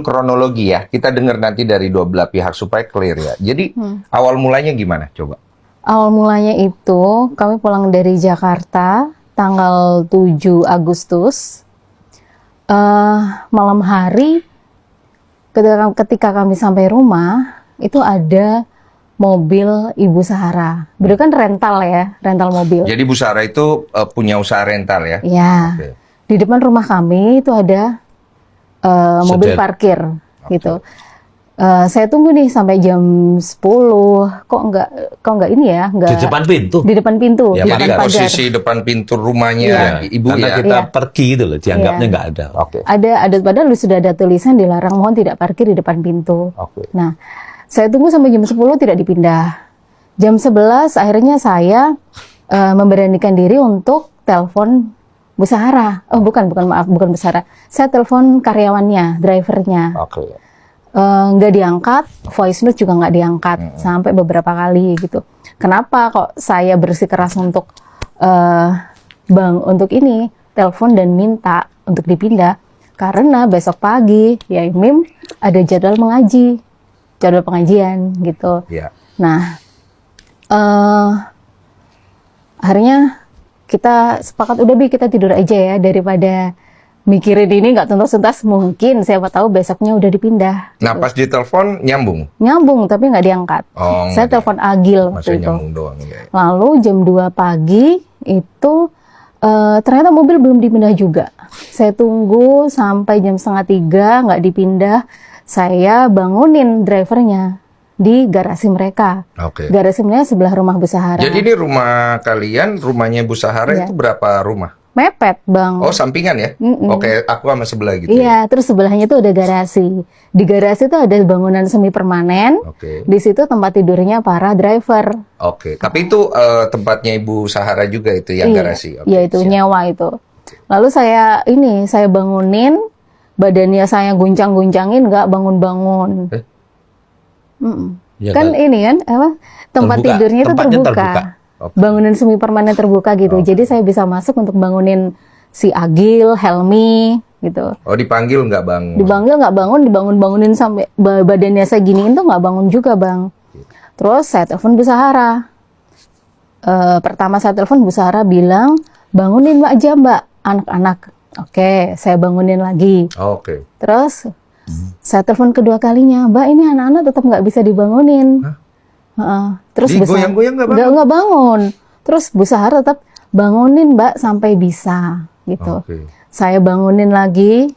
Kronologi ya, kita dengar nanti dari dua belah pihak supaya clear ya. Jadi awal mulanya gimana? Coba. Awal mulanya itu kami pulang dari Jakarta tanggal 7 Agustus. Malam hari ketika kami sampai rumah itu ada mobil Ibu Sahara. Beliau kan rental ya, rental mobil. Jadi Bu Sarah itu punya usaha rental ya? Ya. Oke. Di depan rumah kami itu ada mobil parkir gitu. Saya tunggu nih sampai jam 10. Kok enggak ini ya? Enggak. Di depan pintu. Di depan pintu. Ya, di Jadi depan pagar. posisi depan pintu rumahnya Ibu Karena ya? kita Iya. pergi gitu loh, dianggapnya Iya. nggak ada. Oke. Ada padahal sudah ada tulisan dilarang mohon tidak parkir di depan pintu. Oke. Nah, saya tunggu sampai jam 10 tidak dipindah. Jam 11 akhirnya saya memberanikan diri untuk telepon Bu Sahara. Oh, bukan Bu Sahara. Saya telepon karyawannya, drivernya. Oke. Nggak diangkat, voice note juga nggak diangkat sampai beberapa kali gitu. Kenapa kok saya bersikeras untuk untuk ini telepon dan minta untuk dipindah? Karena besok pagi ya Mim ada jadwal mengaji, jadwal pengajian gitu. Ya. Nah, akhirnya kita sepakat udah Bi kita tidur aja ya daripada mikirin ini nggak tuntas-tuntas, mungkin siapa tahu besoknya udah dipindah. Nah pas ditelepon nyambung? Nyambung tapi nggak diangkat. Oh, Saya nggak telepon Agil waktu Maksudnya itu. nyambung doang ya. Lalu jam 2 pagi itu ternyata mobil belum dipindah juga. Saya tunggu sampai jam 2:30 nggak dipindah. Saya bangunin drivernya di garasi mereka. Oke. Garasi mereka sebelah rumah Bu Sahara. Jadi ini rumah kalian, rumahnya Bu Sahara Iya. itu berapa rumah? Mepet, Bang. Oh sampingan ya? Oke, aku sama sebelah gitu. Iya, terus sebelahnya itu ada garasi. Di garasi itu ada bangunan semi permanen. Oke. Di situ tempat tidurnya para driver. Oke. Tapi itu tempatnya Ibu Sahara juga itu yang garasi. Oke, Iya itu siap. nyewa itu. Lalu saya bangunin, badannya saya guncang-guncangin, nggak bangun-bangun. Ya Kan ini kan apa? Tempat Terbuka. tidurnya itu Tempatnya terbuka. terbuka. Oke. Bangunan semi permanen terbuka gitu. Jadi saya bisa masuk untuk bangunin si Agil, Helmi gitu. Oh dipanggil nggak bangun? Dibangun nggak bangun, dibangun-bangunin sampai badannya saya giniin tuh nggak bangun juga Bang. Terus saya telepon Bu Sahara. Pertama saya telepon Bu Sahara bilang bangunin Mbak aja Mbak anak-anak. Oke, saya bangunin lagi. Oke. Terus saya telepon kedua kalinya, Mbak ini anak-anak tetap nggak bisa dibangunin. Terus Bu Sahara Digoyang-goyang nggak bangun? nggak bangun. Terus Bu Sahara tetap bangunin Mbak sampai bisa gitu. Oke. Saya bangunin lagi.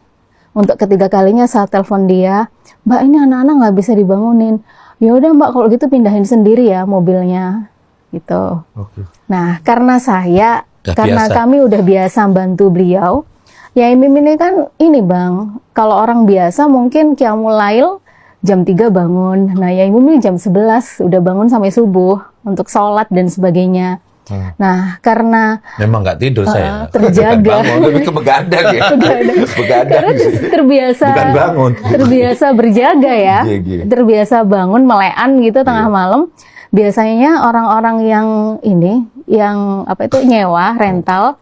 Untuk ketiga kalinya saya telepon dia, Mbak ini anak-anak nggak bisa dibangunin. Ya udah Mbak kalau gitu pindahin sendiri ya mobilnya gitu. Oke. Nah karena karena biasa. kami udah biasa bantu beliau, ya Mim ini kan ini Bang, kalau orang biasa mungkin Qiyamul Lail jam 3 bangun. Nah ya Mim ini jam 11 udah bangun sampai subuh untuk sholat dan sebagainya. Nah karena Memang nggak tidur saya. terjaga. Bangun lebih ke begadang ya. Begadang. terbiasa Bukan bangun. terbiasa berjaga ya, Iya. terbiasa bangun melean gitu tengah malam. Biasanya orang-orang yang apa itu nyewa rental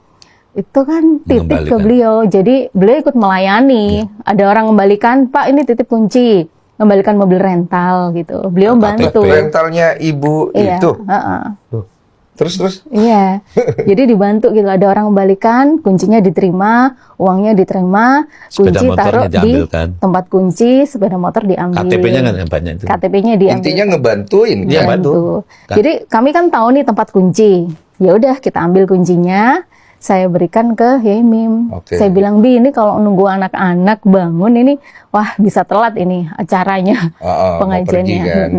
itu kan titip ke Mengembalikan. beliau, jadi beliau ikut melayani. Ada orang kembalikan, Pak ini titip kunci, kembalikan mobil rental gitu. Beliau bantu. Rentalnya ibu Iya, itu. Terus. Iya, jadi dibantu gitu. Ada orang kembalikan, kuncinya diterima, uangnya diterima, Sepeda kunci motornya taruh di diambilkan. tempat kunci, sepeda motor diambil. KTP-nya kan yang banyak itu. KTP-nya diambil. Intinya ngebantuin. Iya, kan? bantu. Kan. Jadi kami kan tahu nih tempat kunci. Ya udah kita ambil kuncinya, saya berikan ke Yemim. Oke. Saya bilang Bi ini kalau nunggu anak-anak bangun ini, wah bisa telat ini acaranya Mau pengajiannya. pergi kan.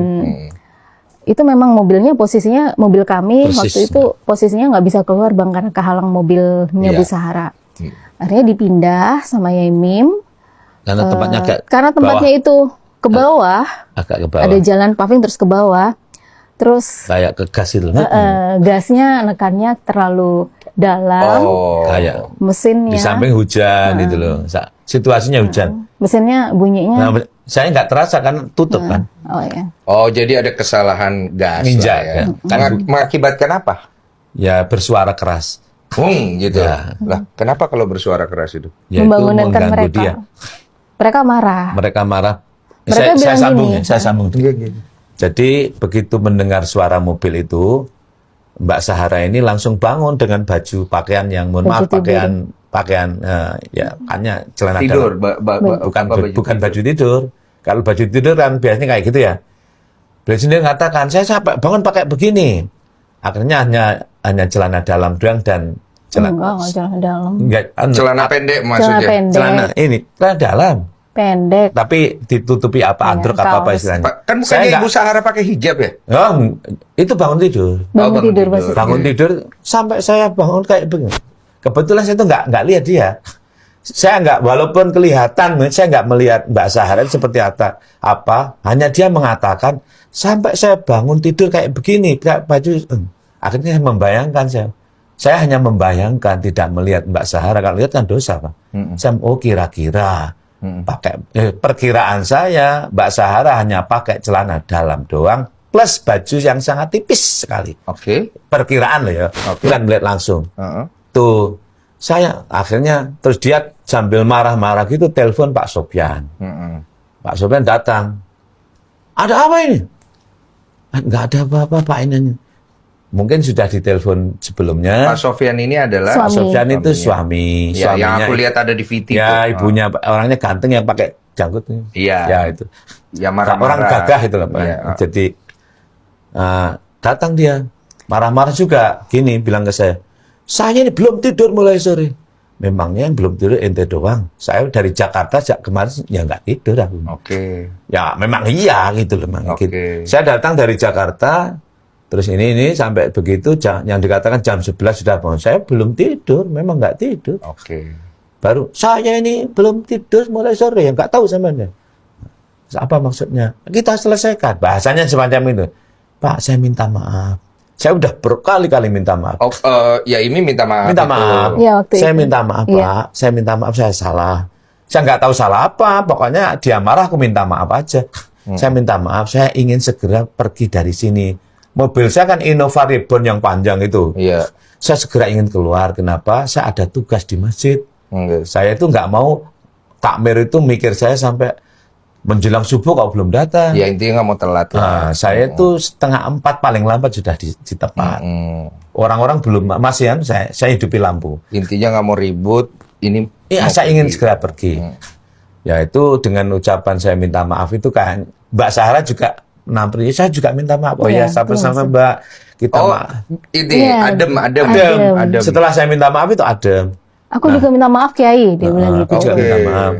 Itu memang mobilnya posisinya mobil kami Persis. waktu itu posisinya nggak bisa keluar Bang karena kehalang mobilnya Iya. Bu Sahara. Akhirnya dipindah sama Yemim Karena tempatnya agak karena tempatnya bawah. itu ke bawah, agak ke bawah. ada jalan paving terus ke bawah. Terus Kayak ke gas itu. gasnya nekannya terlalu dalam, Oh. Kayak mesinnya di samping hujan gitu loh. Situasinya hujan. mesinnya bunyinya. Nah, saya nggak terasa kan tutup kan. Oh ya. Oh, jadi ada kesalahan gas Nginjak, lah ya. kan. Mengakibatkan apa? Ya bersuara keras. Gitu. Ya. Lah, kenapa kalau bersuara keras itu? Yaitu Membangunkan mengganggu mereka. dia. Mereka marah. Mereka marah. Mereka Saya bilang sambung gini, ya, saya sambung. Jadi begitu mendengar suara mobil itu, Mbak Sahara ini langsung bangun dengan baju pakaian yang mohon maaf Baju tidur. pakaian ya hanya celana Tidur, dalam. Bukan baju tidur. Kalau baju tidur kan biasanya kayak gitu ya. Beliau sendiri mengatakan, saya sampai bangun pakai begini. Akhirnya hanya celana dalam doang dan Enggak celana dalam. Celana pendek Celana maksudnya. pendek. celana dalam. Pendek. Tapi ditutupi apa Iya, androk apa kaos. istilahnya. Kan Saya bukannya nggak- Ibu Sahara pakai hijab ya? Oh, itu bangun tidur. Bangun bangun tidur tidur. maksudnya. Bangun tidur sampai saya bangun kayak begini. Kebetulan saya tuh nggak lihat dia. Saya nggak, walaupun kelihatan, saya nggak melihat Mbak Sahara seperti apa. Hanya dia mengatakan sampai saya bangun tidur kayak begini, kayak baju. Akhirnya saya membayangkan saya hanya membayangkan, tidak melihat Mbak Sahara. Kalau lihat kan dosa, Pak. Saya kira-kira. Perkiraan saya, Mbak Sahara hanya pakai celana dalam doang, plus baju yang sangat tipis sekali. Oke. Perkiraan loh ya, bukan melihat langsung. Heeh. Tuh, saya akhirnya, terus dia sambil marah-marah gitu, telepon Pak Sopyan. Pak Sopyan datang. Ada apa ini? Nggak ada apa-apa Pak ini. Mungkin sudah ditelepon sebelumnya. Pak Sofyan ini adalah Pak Suami. Sopyan itu suami. Ya, yang Suaminya aku lihat ada di VT ya, tuh. ibunya orangnya ganteng yang pakai janggut. Iya. Ya itu. Ya marah-marah. Orang gagah itu lah Pak. Iya. Jadi datang dia marah-marah juga gini bilang ke saya ini belum tidur mulai sore. Memangnya yang belum tidur ente doang. Saya dari Jakarta sejak kemarin ya nggak tidur aku. Oke. Ya memang iya gitu loh memang. Oke. Gitu. Saya datang dari Jakarta terus ini sampai begitu yang dikatakan jam 11 sudah bangun. Saya belum tidur, memang nggak tidur. Oke. Baru saya ini belum tidur mulai sore, yang nggak tahu samanya. Apa maksudnya? Kita selesaikan. Bahasanya semacam itu. Pak, saya minta maaf. Saya udah berkali-kali minta maaf. Oh, ya ini minta maaf. Minta itu. maaf. Iya, waktu Saya itu. minta maaf, Iya. Pak. Saya minta maaf, saya salah. Saya nggak tahu salah apa. Pokoknya dia marah, aku minta maaf aja. Saya minta maaf, saya ingin segera pergi dari sini. Mobil saya kan Innova Reborn yang panjang itu. Iya. Saya segera ingin keluar. Kenapa? Saya ada tugas di masjid. Enggak. Saya itu nggak mau takmir itu mikir saya sampai menjelang subuh kalau belum datang. Ya intinya nggak mau telat lah. Nah, saya itu 3:30 paling lambat sudah di tempat. Orang-orang belum masih saya hidupi lampu. Intinya nggak mau ribut. Ini. Iya, mau saya ingin pergi. segera pergi. Ya itu dengan ucapan saya minta maaf itu kan Mbak Sahara juga nampri. Saya juga minta maaf. Oh Iya, ya, sama-sama Mbak. Kita Oh, maaf. ini Iya. adem. Adem. Setelah saya minta maaf itu adem. Aku juga minta maaf Kiai, dia bilang gitu. Aku juga Oke. minta maaf.